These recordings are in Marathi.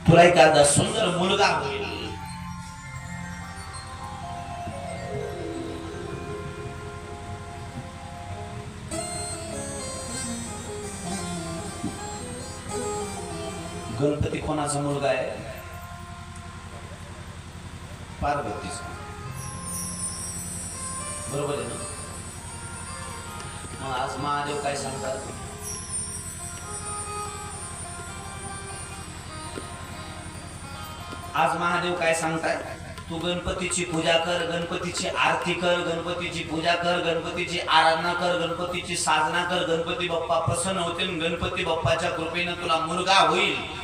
तुला एखादा सुंदर मुलगा होईल. गणपती कोणाचा मुलगा आहे? पार्वतीचा. बरोबर आहे ना? मग आज महादेव काय सांगतात? आज महादेव काय सांगताय? तू गणपतीची पूजा कर, गणपतीची आरती कर, गणपतीची पूजा कर, गणपतीची आराधना कर, गणपतीची साधना कर. गणपती बाप्पा प्रसन्न होतील. गणपती बाप्पाच्या कृपेने तुला मुलगा होईल.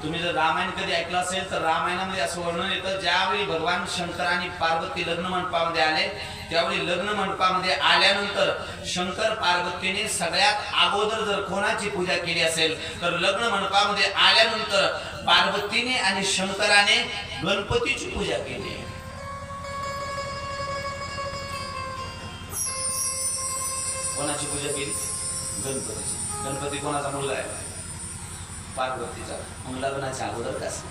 तुम्ही जर रामायण कधी ऐकलं असेल तर रामायणामध्ये असं वर्णन येतं, ज्यावेळी भगवान शंकर आणि पार्वती लग्न मंडपामध्ये आले, त्यावेळी लग्न मंडपामध्ये आल्यानंतर शंकर पार्वतीने सगळ्यात अगोदर जर कोणाची पूजा केली असेल तर लग्न मंडपामध्ये आल्यानंतर पार्वतीने आणि शंकराने गणपतीची पूजा केली. कोणाची पूजा केली? गणपतीची. गणपती कोणाचा मुलगा आहे? पार्वतीचा. मग लग्नाच्या अगोदर कसं?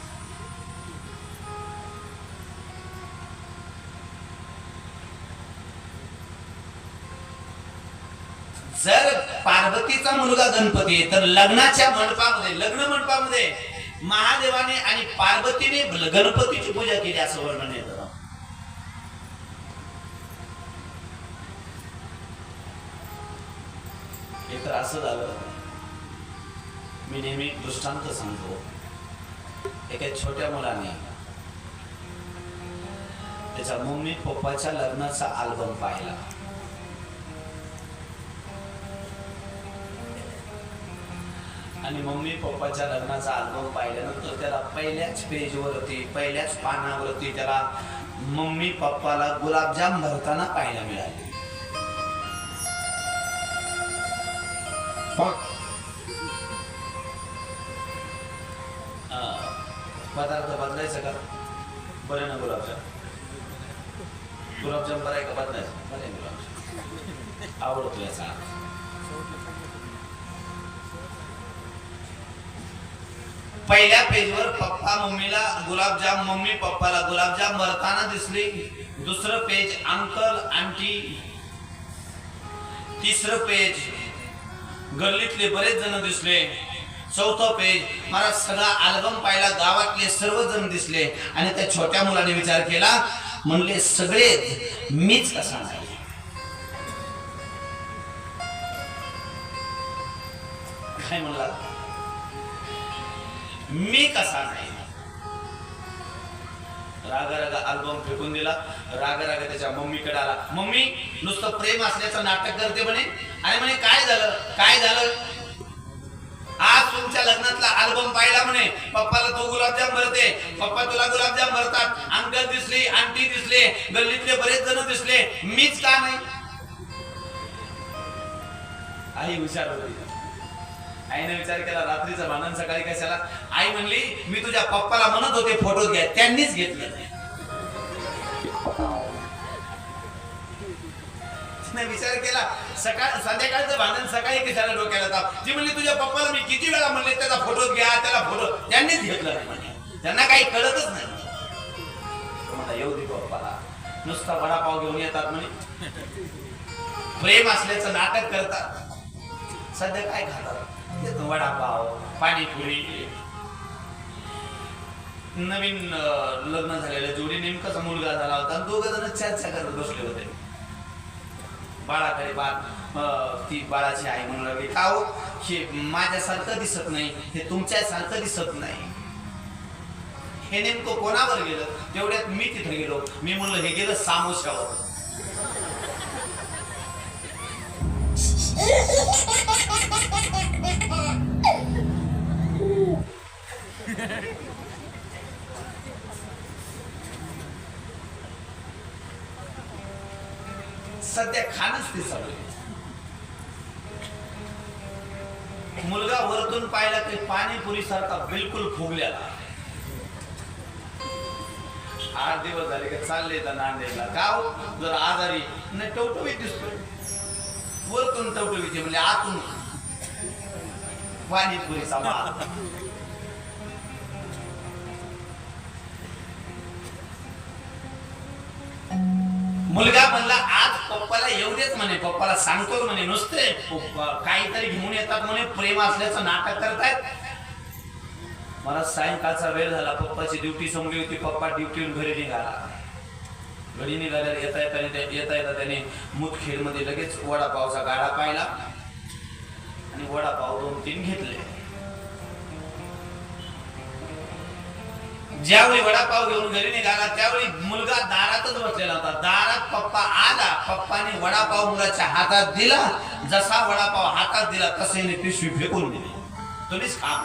जर पार्वतीचा मुलगा गणपती आहे तर लग्नाच्या मंडपामध्ये, लग्न मंडपामध्ये महादेवाने आणि पार्वतीने गणपतीची पूजा केली असं वर्णन येतं. हे तर असं झालं. मी नेहमी दृष्टांत सांगतो. एका छोट्या मुलाने त्याच्या मम्मी पप्पाच्या लग्नाचा अल्बम पाहिला. आणि मम्मी पप्पाच्या लग्नाचा अल्बम पाहिल्यानंतर त्याला पहिल्याच पेजवरती, पहिल्याच पानावरती त्याला मम्मी पप्पाला गुलाबजाम भरताना पाहायला मिळाले. पदार्थ बदलायचं का? बरं ना गुलाबजाम? गुलाबजाम बरं आहे का बदलायचं? बरं आहे गुलाबजाम. आवडतो याचा. पहिल्या पेजवर पप्पा मम्मीला गुलाबजाम, मम्मी पप्पाला गुलाबजाम भरताना दिसली. दुसरं पेज अंकल आंटी. तिसरं पेज गल्लीतले बरेच जण दिसले. चौथं पेज मला सगळा अल्बम पाहिला, गावातले सर्वजण दिसले. आणि त्या छोट्या मुलाने विचार केला, म्हणले सगळेच, मीच कसा नाही? काय म्हणला? मी कसा नाही? रागा रागा अल्बम फेकून दिला. रागा रागा त्याच्या मम्मीकडे आला. मम्मी, नुसतं प्रेम असल्याचं नाटक करते म्हणे. आणि म्हणे काय झालं? काय झालं? आज तुमच्या लग्नातला अल्बम पाहिला म्हणे. पप्पाला तू गुलाबजाम भरते, पप्पा तुला गुलाबजाम भरतात. अंकल दिसले, आंटी दिसले, गल्लीतले बरेच जण दिसले, मीच का नाही? आई हुशार होती. आईने विचार केला, रात्रीचं भांडण सकाळी कशाला? आई म्हणली, मी तुझ्या पप्पाला म्हणत होते फोटो घ्या, त्यांनीच घेतले नाही. विचार केला, सकाळ संध्याकाळचं भांडण सकाळी कशाला डोक्याला ताप? जी म्हणली, तुझ्या पप्पाला मी किती वेळा म्हणले त्याचा फोटो घ्या, त्याला फोटो, त्यांनीच घेतला नाही म्हणे. त्यांना काही कळतच नाही. मला येऊ दे पप्पाला, नुसता वडापाव घेऊन येतात म्हणे, प्रेम असल्याचं नाटक करतात. सध्या काय खातात? वडापाव, पाणीपुरी. नवीन लग्न झालेल्या जोडी नेमकाच मुलगा झाला होता. दोघ जण चर्चा करत बसले होते. बाळाकडे ती बाळाची आई म्हणू लागली, का हो, हे माझ्यासारखं दिसत नाही, हे तुमच्यासारखं दिसत नाही. हे नेमकं कोणावर गेलं? तेवढ्यात मी तिथे गेलो. मी म्हणलं, हे गेलं सामोशावर. सध्या खाणच ते सगळे. मुलगा वरतून पाहिला की पाणीपुरी सारखा बिलकुल फुगलेला. 8 दिवस झाले की चालले तर नांदेडला. गाव जर आजारी नाही, टवटवीत दिसतोय. वरतून टवटवीचे म्हणजे आतून पाणीपुरीचा माल. मुलगा म्हणला आज पप्पाला येऊ देत म्हणे, पप्पाला सांगतो म्हणे, नुसते काहीतरी घेऊन येतात म्हणे, प्रेम असल्याचं नाटक करतायत. मला सायंकाळचा वेळ झाला, पप्पाची ड्युटी संपली होती, पप्पा ड्युटीहून घरी निघाला. घरी निघाल्यावर येता येता त्याने मुदखेड मध्ये लगेच वडापावचा गाडा पाहिला आणि वडापाव 2-3 घेतले. ज्यावेळी वडापाव घेऊन घरी निघाला त्यावेळी मुलगा दारातच बसलेला होता. दारात पप्पा आला, पप्पाने वडापाव मुलाच्या हातात दिला. जसा वडापाव हातात दिला तसे पिशवी फेकून दिली. तुम्हीच खा.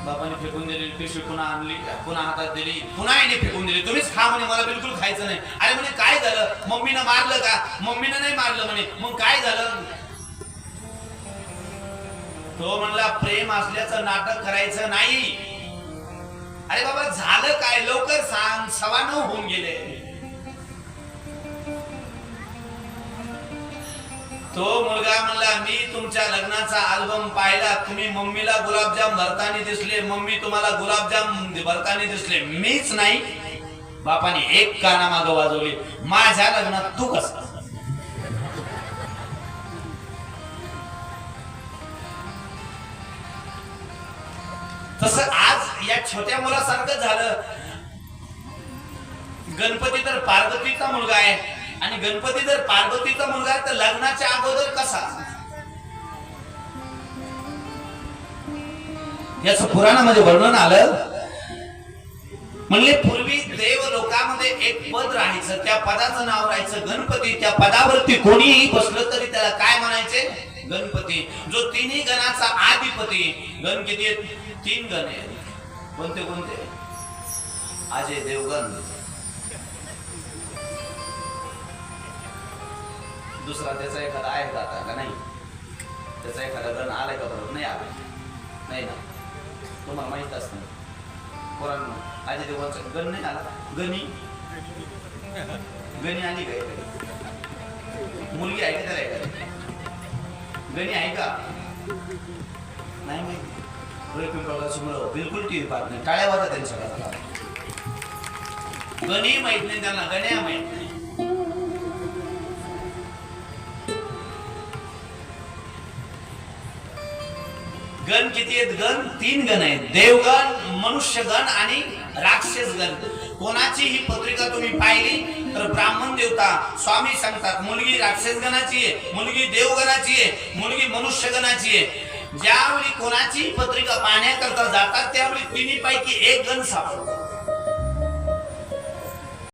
बापाने फेकून दिली पिशवी, पुन्हा आणली, पुन्हा हातात दिली, पुन्हा याने फेकून दिली. तुम्हीच खा म्हणे, मला बिलकुल खायचं नाही. अरे म्हणे काय झालं, मम्मीनं मारलं का? मम्मीनं नाही मारलं म्हणे. मग काय झालं? तो म्हणला प्रेम असल्याचं नाटक करायचं नाही. अरे बाबा झालं काय, लवकर सांग. 9:15 होऊन गेले. तो मुलगा म्हणला मी तुमच्या लग्नाचा अल्बम पाहिला, तुम्ही मम्मीला गुलाबजाम भरताना दिसले, मम्मी तुम्हाला गुलाबजाम भरताना दिसले, मीच नाही. बापाने एक काना मागं वाजवली, माझ्या लग्नात तू कसा? तसं आज या छोट्या मुलासारखं झालं. गणपती तर पार्वतीचा मुलगा आहे आणि गणपती जर पार्वतीचा मुलगा आहे तर लग्नाच्या अगोदर कसा? याचं पुराणामध्ये वर्णन आलं. म्हणले पूर्वी देव लोकांमध्ये एक पद राहायचं, त्या पदाचं नाव राहायचं गणपती. त्या पदावरती कोणीही बसलं तरी त्याला काय म्हणायचे? गणपती. जो तिन्ही गणाचा अधिपती. गण किती आहेत? 3 गण आहेत. कोणते कोणते? अजय देवगण, दुसरा त्याचा एखादा आहे का आता? का नाही? त्याचा एखादा गण आलाय का? बरोबर नाही आला, नाही ना. तुम्हाला माहित असतं पोरांना, अजय देवगणचा गण नाही आला. गणी आली काय? मुलगी आहे का त्याला? एखादी गणी आहे का? नाही माहिती. बिलकुल टीव्ही पाहत नाही. टाळ्या वाजतात त्यांच्या घराला. गणी माहित नाही त्यांना, गण्या माहित नाही. गण किती आहेत? गण 3 गण आहेत. देवगण, मनुष्यगण आणि राक्षस गण. कोणाची ही पत्रिका तुम्ही पाहिली तर ब्राह्मण देवता स्वामी सांगतात मुलगी राक्षस गणाची आहे, मुलगी देवगणाची आहे, मुलगी मनुष्यगणाची आहे. ज्यावेळी कोणाची पत्रिका पाहण्याकरता जातात त्यावेळी 3 पैकी 1 गण सापडतो.